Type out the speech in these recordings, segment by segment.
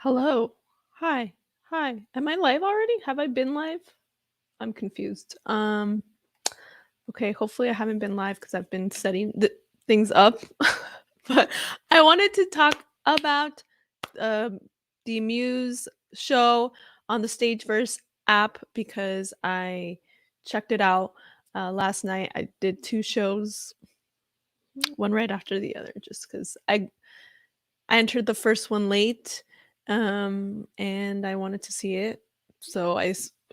Hello. Hi. Hi. Am I live already? Have I been live? I'm confused. Okay, hopefully I haven't been live because I've been setting things up. But I wanted to talk about um, the Muse show on the Stageverse app because I checked it out last night. I did two shows, one right after the other, just because I entered the first one late, and I wanted to see it. So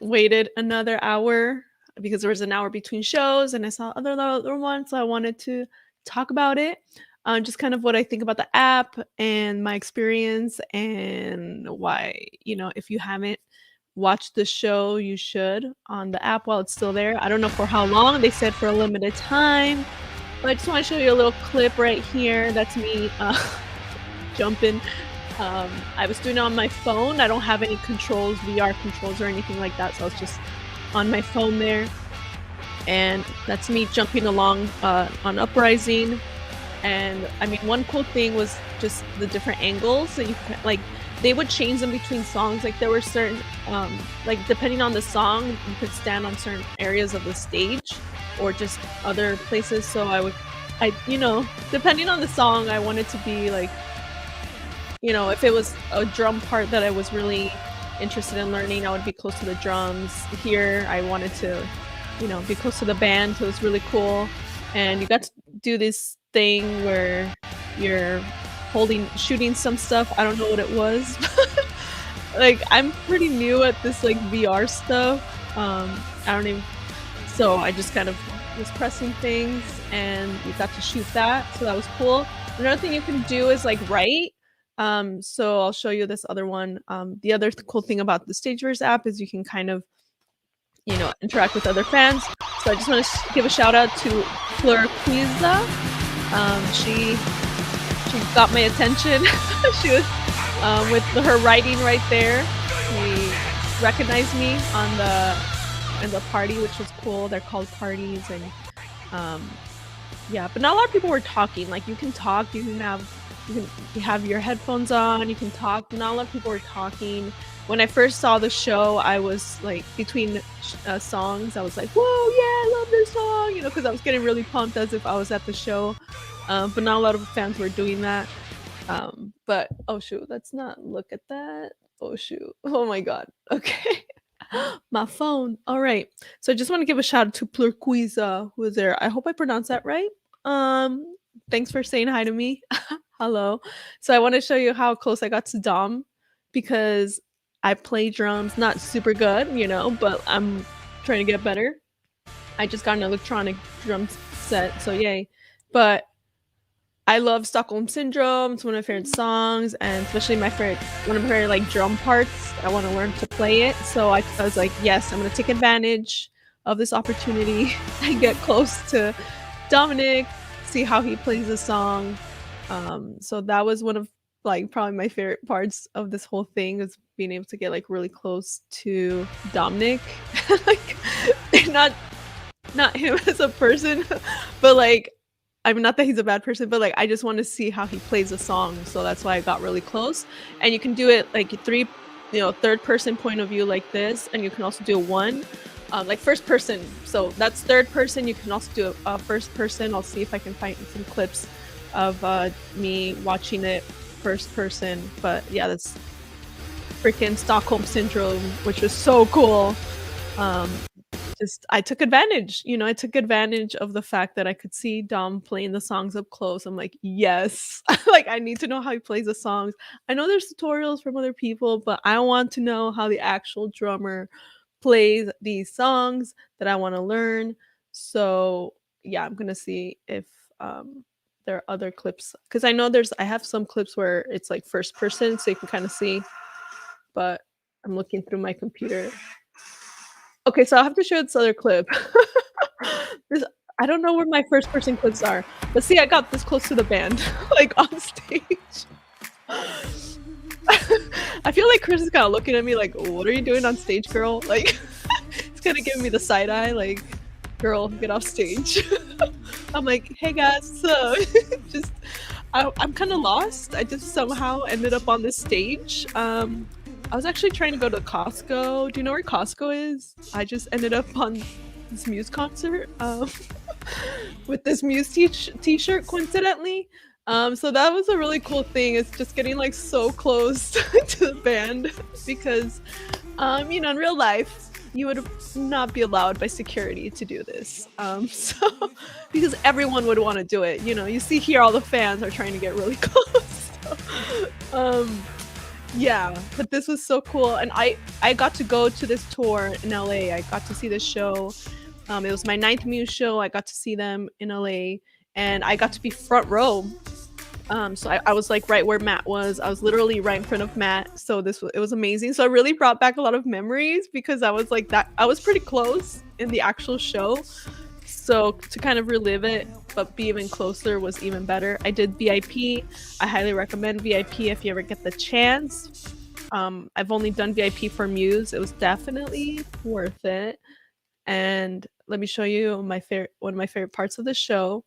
waited another hour because there was an hour between shows, and I saw other ones. So I wanted to talk about it, just kind of what I think about the app and my experience, and why if you haven't watched the show, you should on the app while it's still there. I don't know for how long. They said for a limited time, but I just want to show you a little clip right here. That's me. Jumping. I was doing it on my phone. I don't have any controls, VR controls or anything like that. So I was just on my phone there. And that's me jumping along on Uprising. And I mean, one cool thing was just the different angles that like they would change them between songs. Like there were certain, like depending on the song, you could stand on certain areas of the stage or just other places. So depending on the song, I wanted to be like, if it was a drum part that I was really interested in learning, I would be close to the drums. Here, I wanted to, be close to the band, so it was really cool. And you got to do this thing where you're shooting some stuff. I don't know what it was. Like, I'm pretty new at this, like, VR stuff. I don't even, so I just kind of was pressing things, and you got to shoot that, so that was cool. Another thing you can do is, like, write. So I'll show you this other one. The other cool thing about the Stageverse app is you can kind of, interact with other fans. So I just want to give a shout out to Flurquiza. She got my attention. She was with her writing right there. She recognized me in the party, which was cool. They're called parties, and yeah, but not a lot of people were talking. Like you can talk, you can have your headphones on, you can talk. Not a lot of people were talking. When I first saw the show, I was like between songs, I was like, whoa, yeah, I love this song, because I was getting really pumped as if I was at the show. But not a lot of fans were doing that. But oh shoot, let's not look at that. Oh shoot. Oh my god. Okay. My phone. All right. So I just want to give a shout out to Plurquiza, who is there. I hope I pronounced that right. Thanks for saying hi to me. Hello. So I want to show you how close I got to Dom because I play drums, not super good, but I'm trying to get better. I just got an electronic drum set, so yay. But I love Stockholm Syndrome. It's one of my favorite songs, and especially one of my favorite like drum parts. I want to learn to play it, so I was like, yes, I'm gonna take advantage of this opportunity and get close to Dominic, see how he plays the song. So that was one of like probably my favorite parts of this whole thing is being able to get like really close to Dominic, like not him as a person, but like I mean, not that he's a bad person, but like I just want to see how he plays a song. So that's why I got really close. And you can do it like third person point of view like this, and you can also do one, like first person. So that's third person. You can also do a first person. I'll see if I can find some clips of me watching it first person. But yeah, that's freaking Stockholm Syndrome, which was so cool. I took advantage, I took advantage of the fact that I could see Dom playing the songs up close. I'm like, yes, like I need to know how he plays the songs. I know there's tutorials from other people, but I want to know how the actual drummer plays these songs that I want to learn. So yeah, I'm gonna see if there are other clips because I have some clips where it's like first person, so you can kind of see, but I'm looking through my computer. Okay, so I'll have to show this other clip. This I don't know where my first person clips are, but see, I got this close to the band, like on stage. I feel like Chris is kind of looking at me like, "What are you doing on stage, girl?" Like, it's kind of giving me the side eye, like, "Girl, get off stage." I'm like, "Hey guys, so just I'm kind of lost. I just somehow ended up on this stage. I was actually trying to go to Costco. Do you know where Costco is? I just ended up on this Muse concert with this Muse t-shirt coincidentally. So that was a really cool thing. It's just getting like so close to the band because in real life, you would not be allowed by security to do this. So because everyone would want to do it. You see here all the fans are trying to get really close. So, yeah, but this was so cool, and I got to go to this tour in LA. I got to see this show. It was my ninth Muse show. I got to see them in LA, and I got to be front row. So I was like right where Matt was. I was literally right in front of Matt. So it was amazing. So it really brought back a lot of memories because I was like that. I was pretty close in the actual show. So to kind of relive it, but be even closer was even better. I did VIP. I highly recommend VIP if you ever get the chance. I've only done VIP for Muse. It was definitely worth it. And let me show you one of my favorite parts of the show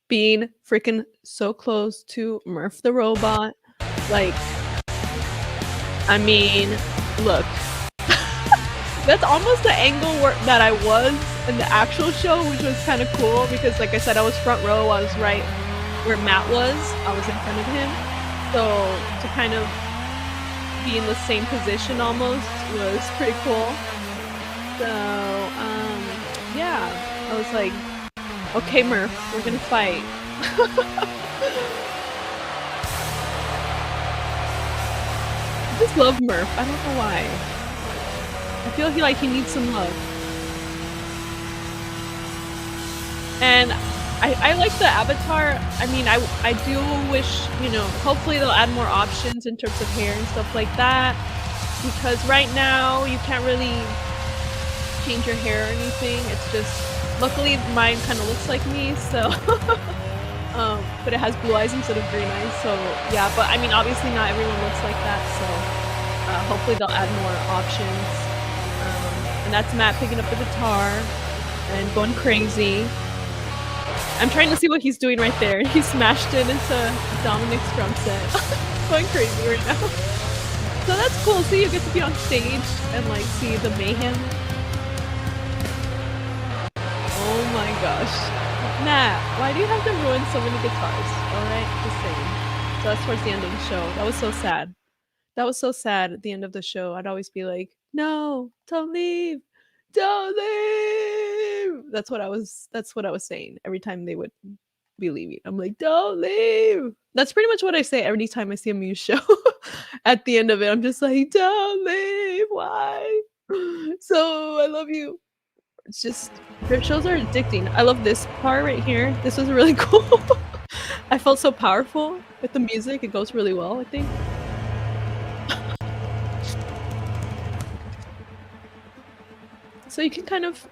being freaking so close to Murph the robot. Like, I mean, look, that's almost the angle that I was in the actual show, which was kind of cool because, like I said, I was front row. I was right where Matt was. I was in front of him. So to kind of be in the same position almost was pretty cool. So, yeah, I was like, okay, Murph, we're gonna fight. I just love Murph. I don't know why. I feel he needs some love. And I like the avatar. I mean, I do wish, hopefully they'll add more options in terms of hair and stuff like that. Because right now you can't really change your hair or anything. It's just, luckily mine kind of looks like me, so but it has blue eyes instead of green eyes. So yeah, but I mean, obviously not everyone looks like that. So hopefully they'll add more options. And that's Matt picking up the guitar and going crazy. I'm trying to see what he's doing right there. He smashed it into Dominic's drum set. Going crazy right now. So that's cool. See, you get to be on stage and like see the mayhem. Oh my gosh. Matt, why do you have to ruin so many guitars? Alright, just saying. So that's towards the end of the show. That was so sad. That was so sad at the end of the show. I'd always be like, no, don't leave. Don't leave. That's what I was saying every time they would be leaving. I'm like, don't leave. That's pretty much what I say every time I see a Muse show. At the end of it, I'm just like, don't leave. Why? So I love you. It's just their shows are addicting. I love this part right here. This was really cool. I felt so powerful with the music. It goes really well, I think. So you can kind of,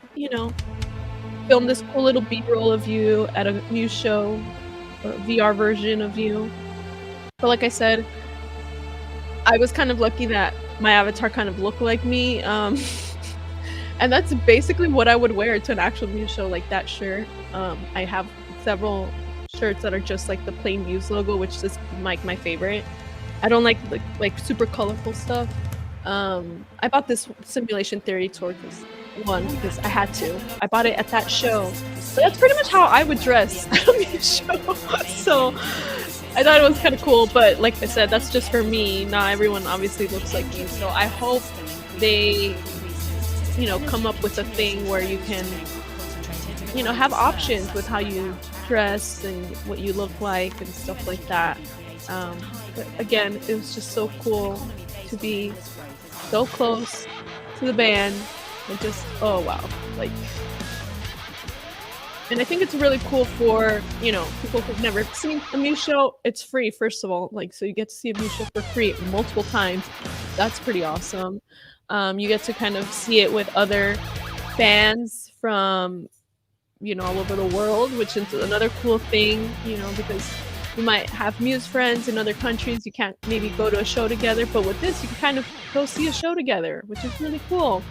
film this cool little B-roll of you at a Muse show, or a VR version of you. But like I said, I was kind of lucky that my avatar kind of looked like me. And that's basically what I would wear to an actual Muse show, like that shirt. I have several shirts that are just like the plain Muse logo, which is like my favorite. I don't like super colorful stuff. I bought this Simulation Theory tour one because I had to. I bought it at that show. But that's pretty much how I would dress at a Muse show. So I thought it was kind of cool, but like I said, that's just for me. Not everyone obviously looks like me. So I hope they come up with a thing where you can, have options with how you dress and what you look like and stuff like that. But again, it was just so cool to be so close to the band and just, oh wow, like, and I think it's really cool for, people who've never seen a Muse show. It's free, first of all, like, so you get to see a Muse show for free multiple times. That's pretty awesome. You get to kind of see it with other fans from, all over the world, which is another cool thing, because you might have Muse friends in other countries. You can't maybe go to a show together, but with this, you can kind of go see a show together, which is really cool.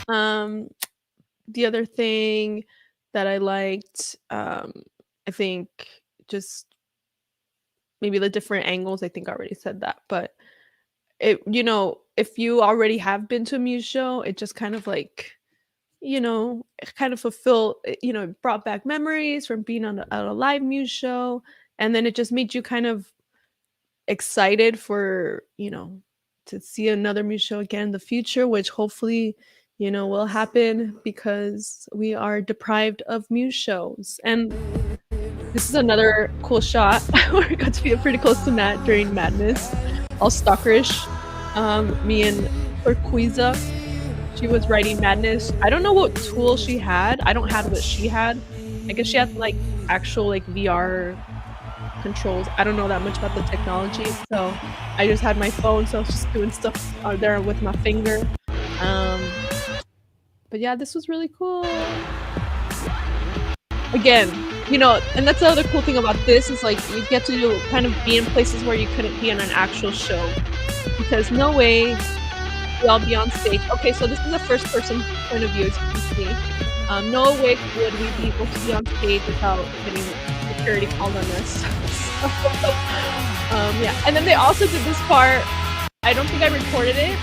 The other thing that I liked, I think just maybe the different angles. I think I already said that, but if you already have been to a Muse show, it just kind of like, it kind of it brought back memories from being at a live Muse show, and then it just made you kind of excited for, to see another Muse show again in the future, which hopefully, will happen because we are deprived of Muse shows. And this is another cool shot where I got to be pretty close to Matt during Madness, all stalkerish. Me and Turquiza, she was writing Madness. I don't know what tool she had. I don't have what she had. I guess she had like actual like VR controls. I don't know that much about the technology, so I just had my phone, so I was just doing stuff out there with my finger. But yeah, this was really cool. Again, and that's the other cool thing about this is like you get to kind of be in places where you couldn't be in an actual show, because no way we all be on stage. Okay, so this is a first person point of view, as you can see. No way would we be able to be on stage without getting security called on us. Yeah, and then they also did this part. I don't think I recorded it,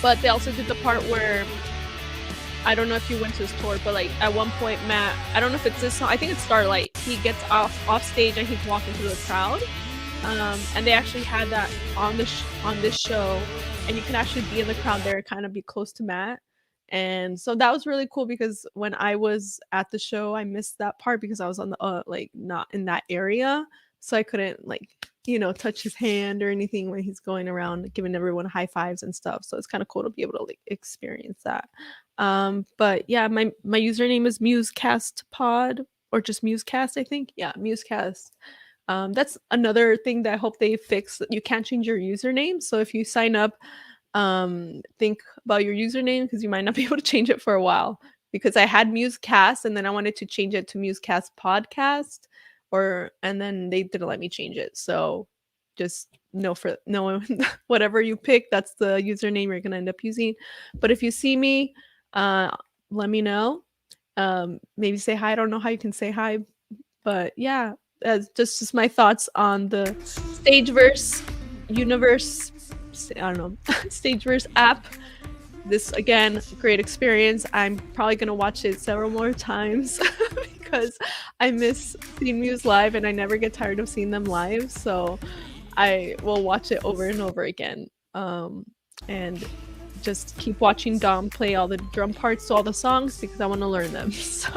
but they also did the part where, I don't know if you went to his tour, but like at one point, Matt, I don't know if it's this song, I think it's Starlight. He gets off stage and he's walking through the crowd, and they actually had that on this show, and you can actually be in the crowd there, kind of be close to Matt. And so that was really cool because when I was at the show, I missed that part because I was on the like not in that area, so I couldn't like touch his hand or anything when he's going around giving everyone high fives and stuff. So it's kind of cool to be able to like experience that. But yeah, my username is MuseCastPod, or just MuseCast, I think. Yeah, MuseCast. That's another thing that I hope they fix. You can't change your username, so if you sign up, think about your username because you might not be able to change it for a while. Because I had MuseCast and then I wanted to change it to MuseCast Podcast, and then they didn't let me change it. So just know whatever you pick, that's the username you're gonna end up using. But if you see me, let me know. Maybe say hi. I don't know how you can say hi, but yeah, just my thoughts on the Stageverse universe. I don't know, Stageverse app. This again, great experience. I'm probably gonna watch it several more times because I miss seeing Muse live and I never get tired of seeing them live. So I will watch it over and over again. And just keep watching Dom play all the drum parts to all the songs because I want to learn them. So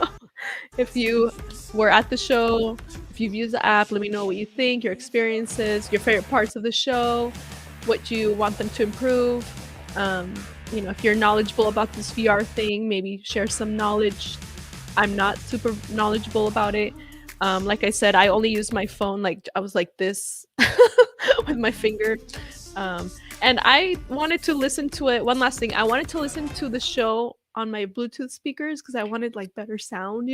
if you were at the show, if you've used the app, let me know what you think, your experiences, your favorite parts of the show, what you want them to improve. If you're knowledgeable about this VR thing, maybe share some knowledge. I'm not super knowledgeable about it. Like I said, I only used my phone, like I was like this with my finger. And I wanted to listen to it. One last thing, I wanted to listen to the show on my Bluetooth speakers because I wanted like better sound,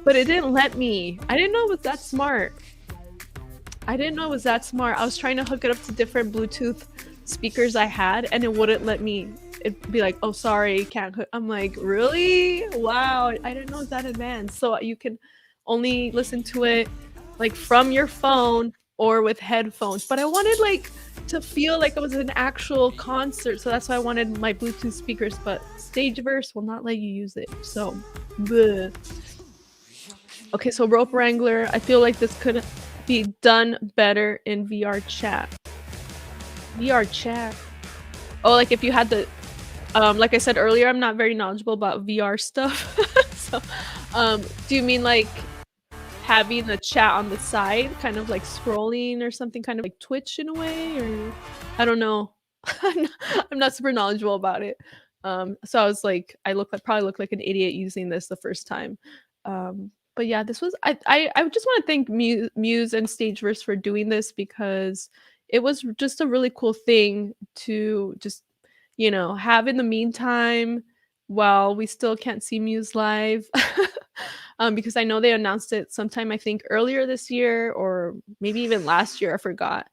but it didn't let me. I didn't know it was that smart. I was trying to hook it up to different Bluetooth speakers I had, and it wouldn't let me. It'd be like, oh, sorry, can't hook. I'm like, really? Wow, I didn't know it was that advanced. So you can only listen to it like from your phone or with headphones. But I wanted like to feel like it was an actual concert, so that's why I wanted my Bluetooth speakers. But Stageverse will not let you use it. So, bleh. Okay, so Rope Wrangler. I feel like this could be done better in VR chat. VR chat. Oh, like if you had the, like I said earlier, I'm not very knowledgeable about VR stuff. So, do you mean like having the chat on the side, kind of like scrolling or something, kind of like Twitch in a way, or I don't know. I'm not super knowledgeable about it. So I was like, probably look like an idiot using this the first time. But yeah, this was I just want to thank Muse and Stageverse for doing this because it was just a really cool thing to just have in the meantime while we still can't see Muse live. Because I know they announced it sometime, I think earlier this year or maybe even last year, I forgot.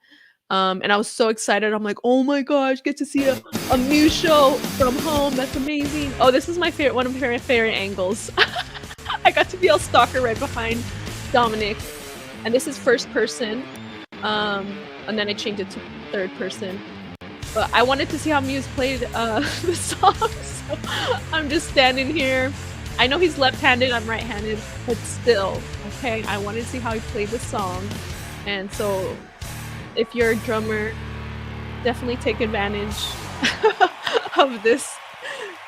And I was so excited. I'm like, oh my gosh, get to see a Muse show from home. That's amazing. Oh, this is one of my favorite angles. I got to be all stalker right behind Dominic. And this is first person. And then I changed it to third person. But I wanted to see how Muse played the song, so I'm just standing here. I know he's left-handed, I'm right-handed, but still, okay? I wanted to see how he played the song. And so if you're a drummer, definitely take advantage of this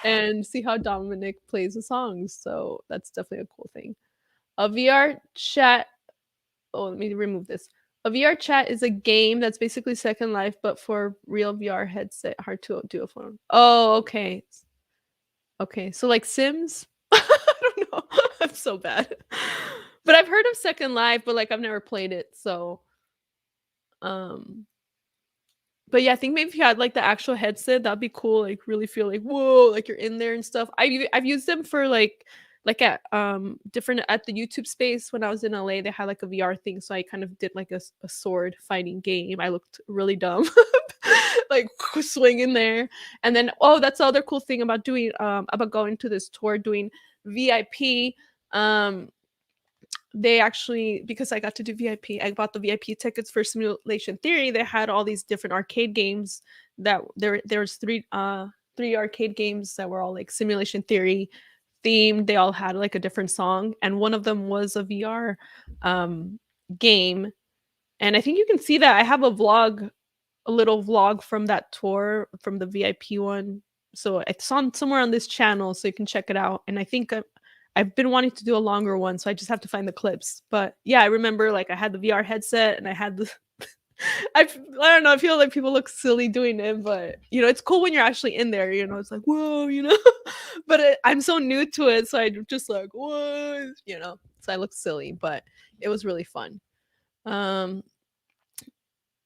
and see how Dominic plays the songs. So that's definitely a cool thing. A VR chat. Oh, let me remove this. A VR chat is a game that's basically Second Life, but for real VR headset. Hard to do a phone. Oh, okay. Okay, so like Sims? I don't know. I'm so bad. But I've heard of Second Life, but like I've never played it. So, um, but yeah, I think maybe if you had like the actual headset, that'd be cool. Like really feel like whoa, like you're in there and stuff. I've used them for like at different at the YouTube space when I was in LA. They had like a VR thing, so I kind of did like a sword fighting game. I looked really dumb, like swinging there. And then oh, that's the other cool thing about doing about going to this tour doing VIP. Um, they actually because I got to do VIP, I bought the VIP tickets for Simulation Theory. They had all these different arcade games that there was three arcade games that were all like Simulation Theory themed. They all had like a different song, and one of them was a VR um, game. And I think you can see that I have a little vlog from that tour from the VIP one. So it's on somewhere on this channel, so you can check it out. And I think I've been wanting to do a longer one, so I just have to find the clips. But yeah, I remember like I had the VR headset and I had the. I don't know. I feel like people look silly doing it, but you know, it's cool when you're actually in there. You know, it's like whoa, you know. But I'm so new to it, so I'm just like what, you know. So I look silly, but it was really fun. Um,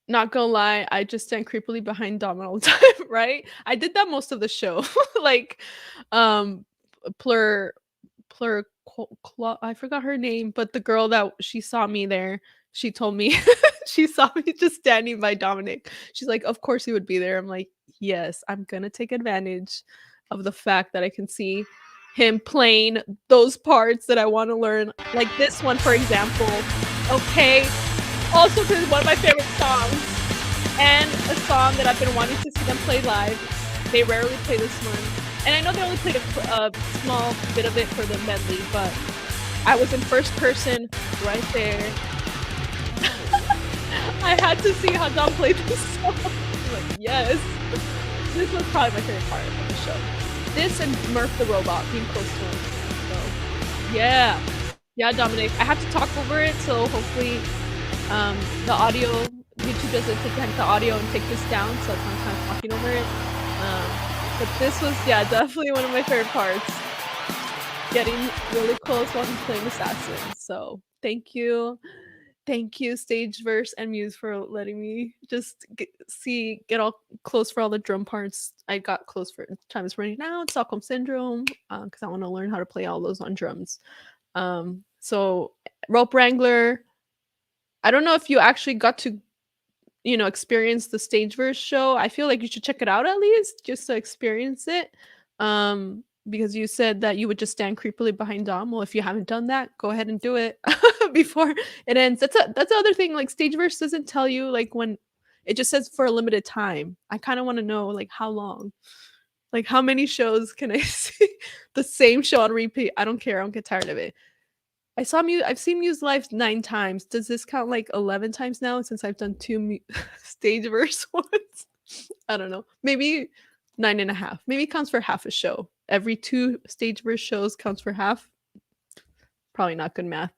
not gonna lie, I just stand creepily behind Dom all the time, right? I did that most of the show. Like, um, Plur, I forgot her name, but the girl that she saw me there, she told me she saw me just standing by Dominic. She's like, "Of course he would be there." I'm like, "Yes, I'm gonna take advantage of the fact that I can see him playing those parts that I want to learn, like this one, for example." Okay, also because it's one of my favorite songs and a song that I've been wanting to see them play live. They rarely play this one. And I know they only played a small bit of it for the medley, but I was in first person right there. I had to see how Dom played this song. I'm like, yes. This was probably my favorite part of the show. This and Murph the Robot being close to him. So, yeah. Yeah, Dominic. I have to talk over it, so hopefully the audio, YouTube doesn't take the audio and take this down, so I'm kind of talking over it. But this was, yeah, definitely one of my favorite parts. Getting really close while he's playing Assassin. So thank you. Thank you, Stageverse and Muse, for letting me just get all close for all the drum parts. I got close for Time is Running Out, Stockholm Syndrome, because I want to learn how to play all those on drums. So Rope Wrangler, I don't know if you actually got to, you know, experience the Stageverse show. I feel like you should check it out at least just to experience it. Because you said that you would just stand creepily behind Dom. Well, if you haven't done that, go ahead and do it before it ends. That's the other thing. Like Stageverse doesn't tell you like when, it just says for a limited time. I kind of want to know like how long. Like how many shows can I see the same show on repeat? I don't care. I don't get tired of it. I've seen Muse live 9 times. Does this count like 11 times now since I've done 2 Stageverse ones? I don't know. Maybe 9.5. Maybe it counts for half a show. Every 2 Stageverse shows counts for half. Probably not good math.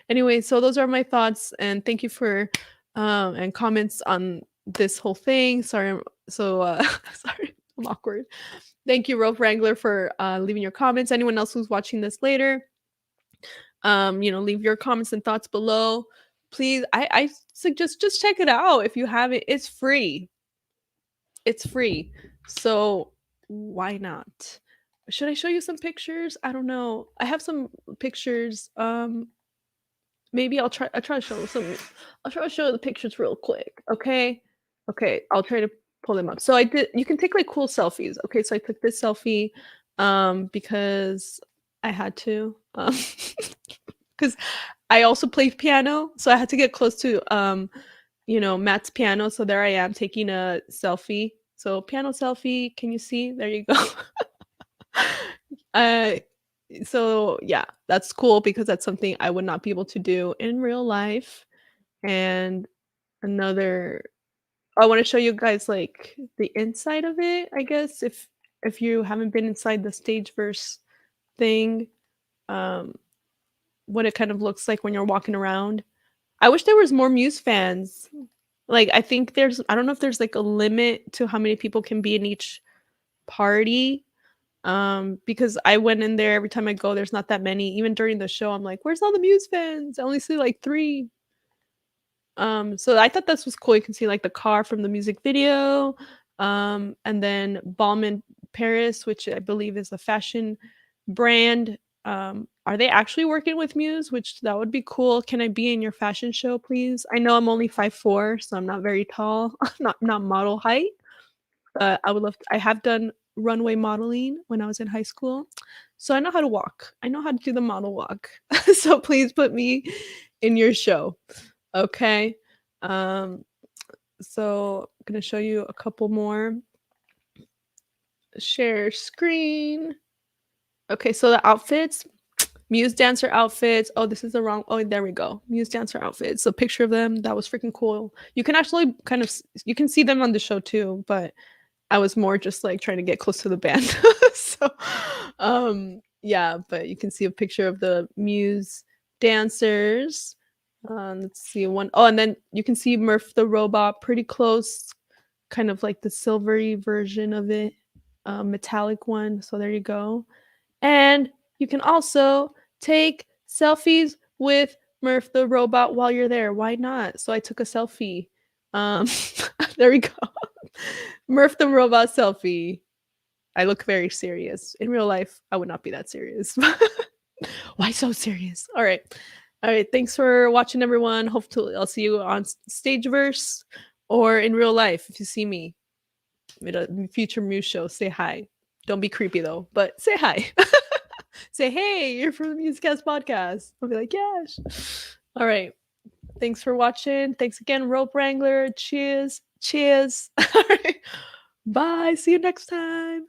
Anyway, so those are my thoughts, and thank you for and comments on this whole thing. Sorry, sorry, I'm awkward. Thank you, Rope Wrangler, for leaving your comments. Anyone else who's watching this later, you know, leave your comments and thoughts below. Please, I suggest just check it out if you haven't. It's free. It's free. So why not? Should I show you some pictures? I don't know. I have some pictures. Maybe I'll try to show some. I'll try to show the pictures real quick. Okay. Okay. I'll try to pull them up. So I did. You can take like cool selfies. Okay. So I took this selfie, because I had to. Because I also played piano, so I had to get close to Matt's piano. So there I am taking a selfie. So piano selfie. Can you see? There you go. uh, so yeah, that's cool because that's something I would not be able to do in real life. And another, I want to show you guys like the inside of it. I guess if you haven't been inside the Stageverse thing, um, what it kind of looks like when you're walking around. I wish there was more Muse fans. Like, I think I don't know if there's like a limit to how many people can be in each party. Because I went in there every time I go, there's not that many. Even during the show, I'm like, where's all the Muse fans? I only see like three. So I thought this was cool. You can see like the car from the music video. And then Balm in Paris, which I believe is a fashion brand. Are they actually working with Muse? Which that would be cool. Can I be in your fashion show, please? I know I'm only 5'4", so I'm not very tall, not model height. I would love I have done runway modeling when I was in high school, so I know how to walk. I know how to do the model walk. So please put me in your show, okay? Um, so I'm gonna show you a couple more. Share screen. Okay, so the outfits, Muse dancer outfits. Oh, this is the wrong. Oh, there we go. Muse dancer outfits. So picture of them. That was freaking cool. You can actually kind of you can see them on the show too, but I was more just like trying to get close to the band. So, yeah, but you can see a picture of the Muse dancers. Let's see one. Oh, and then you can see Murph the robot pretty close, kind of like the silvery version of it, metallic one. So there you go. And you can also take selfies with Murph the robot while you're there. Why not? So I took a selfie. Um, there we go. Murph the robot selfie. I look very serious. In real life, I would not be that serious. Why so serious? All right. All right. Thanks for watching, everyone. Hopefully, I'll see you on Stageverse or in real life if you see me at a future Muse show. Say hi. Don't be creepy, though, but say hi. Say, hey, you're from the Musecast podcast. I'll be like, yes. All right. Thanks for watching. Thanks again, Rope Wrangler. Cheers. Cheers. All right. Bye. See you next time.